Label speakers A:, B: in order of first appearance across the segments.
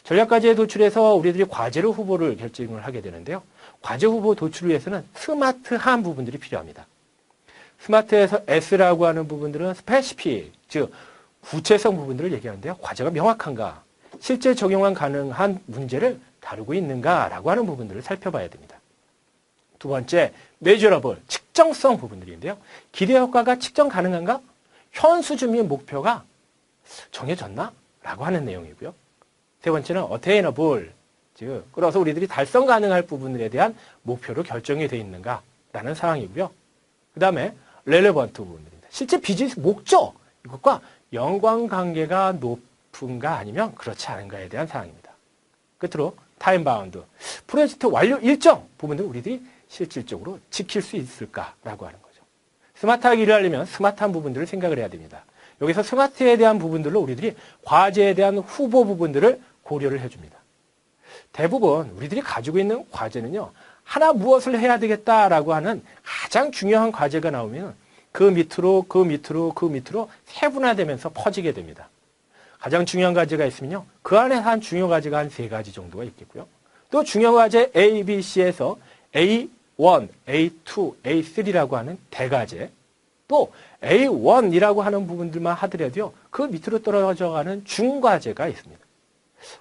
A: 전략과제에 도출해서 우리들이 과제로 후보를 결정을 하게 되는데요. 과제 후보 도출을 위해서는 스마트한 부분들이 필요합니다. 스마트에서 S라고 하는 부분들은 스페시픽, 즉 구체성 부분들을 얘기하는데요. 과제가 명확한가, 실제 적용한 가능한 문제를 다루고 있는가라고 하는 부분들을 살펴봐야 됩니다. 두 번째, measurable, 측정성 부분들인데요. 기대 효과가 측정 가능한가? 현 수준 및 목표가 정해졌나? 라고 하는 내용이고요. 세 번째는 attainable, 즉 끌어서 우리들이 달성 가능할 부분들에 대한 목표로 결정이 되어 있는가라는 사항이고요. 그 다음에 relevant 부분들입니다. 실제 비즈니스 목적, 이것과 연관관계가 높은가 아니면 그렇지 않은가에 대한 사항입니다. 끝으로 time bound, 프로젝트 완료 일정 부분들 우리들이 실질적으로 지킬 수 있을까라고 하는 거죠. 스마트하게 일을 하려면 스마트한 부분들을 생각을 해야 됩니다. 여기서 스마트에 대한 부분들로 우리들이 과제에 대한 후보 부분들을 고려를 해줍니다. 대부분 우리들이 가지고 있는 과제는요, 하나 무엇을 해야 되겠다라고 하는 가장 중요한 과제가 나오면 그 밑으로 세분화되면서 퍼지게 됩니다. 가장 중요한 과제가 있으면요, 그 안에 한 중요 과제가 한 3가지 정도가 있겠고요. 또 중요 과제 A, B, C에서 A1, A2, A3라고 하는 대과제, 또 A1이라고 하는 부분들만 하더라도요, 그 밑으로 떨어져가는 중과제가 있습니다.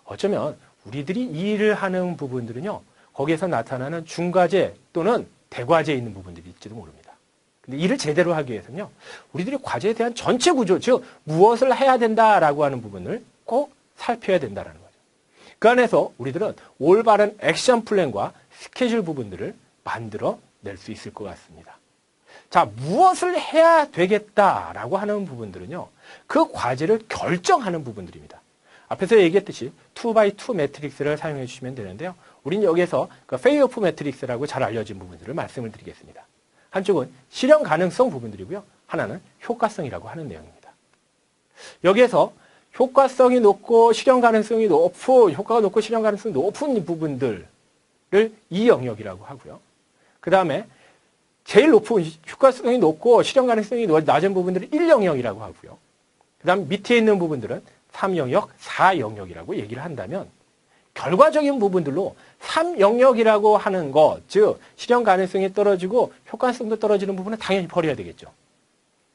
A: 어쩌면 우리들이 이 일을 하는 부분들은요, 거기에서 나타나는 중과제 또는 대과제에 있는 부분들이 있지도 모릅니다. 근데 일을 제대로 하기 위해서는요, 우리들이 과제에 대한 전체 구조, 즉 무엇을 해야 된다라고 하는 부분을 꼭 살펴야 된다는 거죠. 그 안에서 우리들은 올바른 액션 플랜과 스케줄 부분들을 만들어 낼 수 있을 것 같습니다. 자, 무엇을 해야 되겠다라고 하는 부분들은요, 그 과제를 결정하는 부분들입니다. 앞에서 얘기했듯이 2x2 매트릭스를 사용해 주시면 되는데요. 우린 여기에서 그 페이오프 매트릭스라고 잘 알려진 부분들을 말씀을 드리겠습니다. 한쪽은 실현 가능성 부분들이고요. 하나는 효과성이라고 하는 내용입니다. 여기에서 효과성이 높고 실현 가능성이 높은, 효과가 높고 실현 가능성이 높은 부분들을 이 영역이라고 하고요. 그 다음에 제일 높은 효과성이 높고 실현 가능성이 낮은 부분들을 1영역이라고 하고요. 그 다음 밑에 있는 부분들은 3영역, 4영역이라고 얘기를 한다면 결과적인 부분들로 3영역이라고 하는 것, 즉 실현 가능성이 떨어지고 효과성도 떨어지는 부분은 당연히 버려야 되겠죠.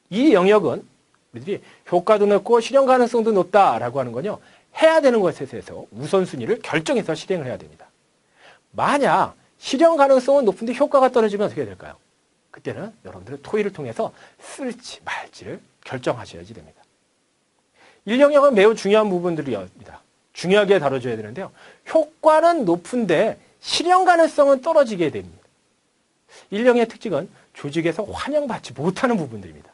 A: 이 영역은 우리들이 효과도 높고 실현 가능성도 높다라고 하는 건요, 해야 되는 것에 대해서 우선순위를 결정해서 실행을 해야 됩니다. 만약 실현 가능성은 높은데 효과가 떨어지면 어떻게 될까요? 그때는 여러분들은 토의를 통해서 쓸지 말지를 결정하셔야지 됩니다. 1영역은 매우 중요한 부분들이옵니다. 중요하게 다뤄줘야 되는데요. 효과는 높은데 실현 가능성은 떨어지게 됩니다. 1영역의 특징은 조직에서 환영받지 못하는 부분들입니다.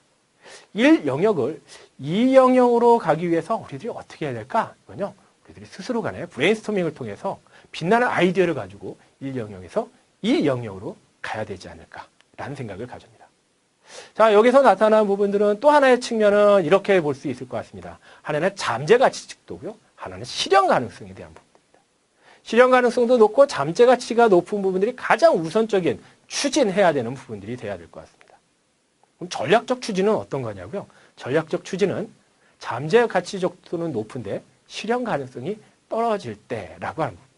A: 1영역을 2영역으로 가기 위해서 우리들이 어떻게 해야 될까? 이건요, 우리들이 스스로 간에 브레인스토밍을 통해서 빛나는 아이디어를 가지고 1영역에서 2영역으로 가야 되지 않을까라는 생각을 가집니다. 자, 여기서 나타나는 부분들은 또 하나의 측면은 이렇게 볼 수 있을 것 같습니다. 하나는 잠재가치 측도고요. 하나는 실현 가능성에 대한 부분입니다. 실현 가능성도 높고 잠재가치가 높은 부분들이 가장 우선적인 추진해야 되는 부분들이 돼야 될 것 같습니다. 그럼 전략적 추진은 어떤 거냐고요? 전략적 추진은 잠재가치 정도는 높은데 실현 가능성이 떨어질 때라고 하는 부분.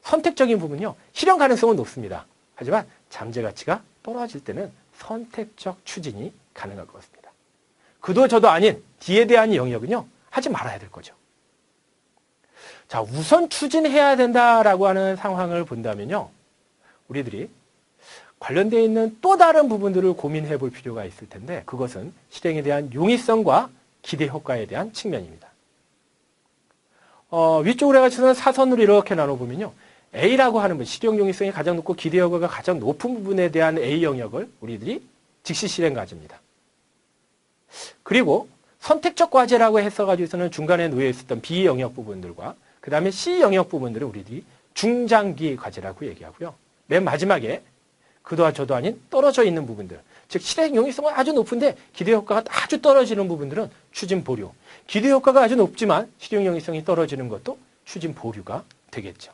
A: 선택적인 부분은요, 실현 가능성은 높습니다. 하지만 잠재가치가 떨어질 때는 선택적 추진이 가능할 것 같습니다. 그도 저도 아닌 D에 대한 영역은요, 하지 말아야 될 거죠. 자, 우선 추진해야 된다라고 하는 상황을 본다면요, 우리들이 관련되어 있는 또 다른 부분들을 고민해 볼 필요가 있을 텐데, 그것은 실행에 대한 용이성과 기대 효과에 대한 측면입니다. 위쪽으로 해가지고는 사선으로 이렇게 나눠보면요, A라고 하는 부분, 실행 용이성이 가장 높고 기대 효과가 가장 높은 부분에 대한 A 영역을 우리들이 즉시 실행 과제입니다. 그리고 선택적 과제라고 했어가지고서는 중간에 놓여 있었던 B 영역 부분들과 그 다음에 C 영역 부분들을 우리들이 중장기 과제라고 얘기하고요. 맨 마지막에 그도 저도 아닌 떨어져 있는 부분들, 즉 실행 용이성은 아주 높은데 기대 효과가 아주 떨어지는 부분들은 추진 보류, 기대 효과가 아주 높지만 실행 용이성이 떨어지는 것도 추진 보류가 되겠죠.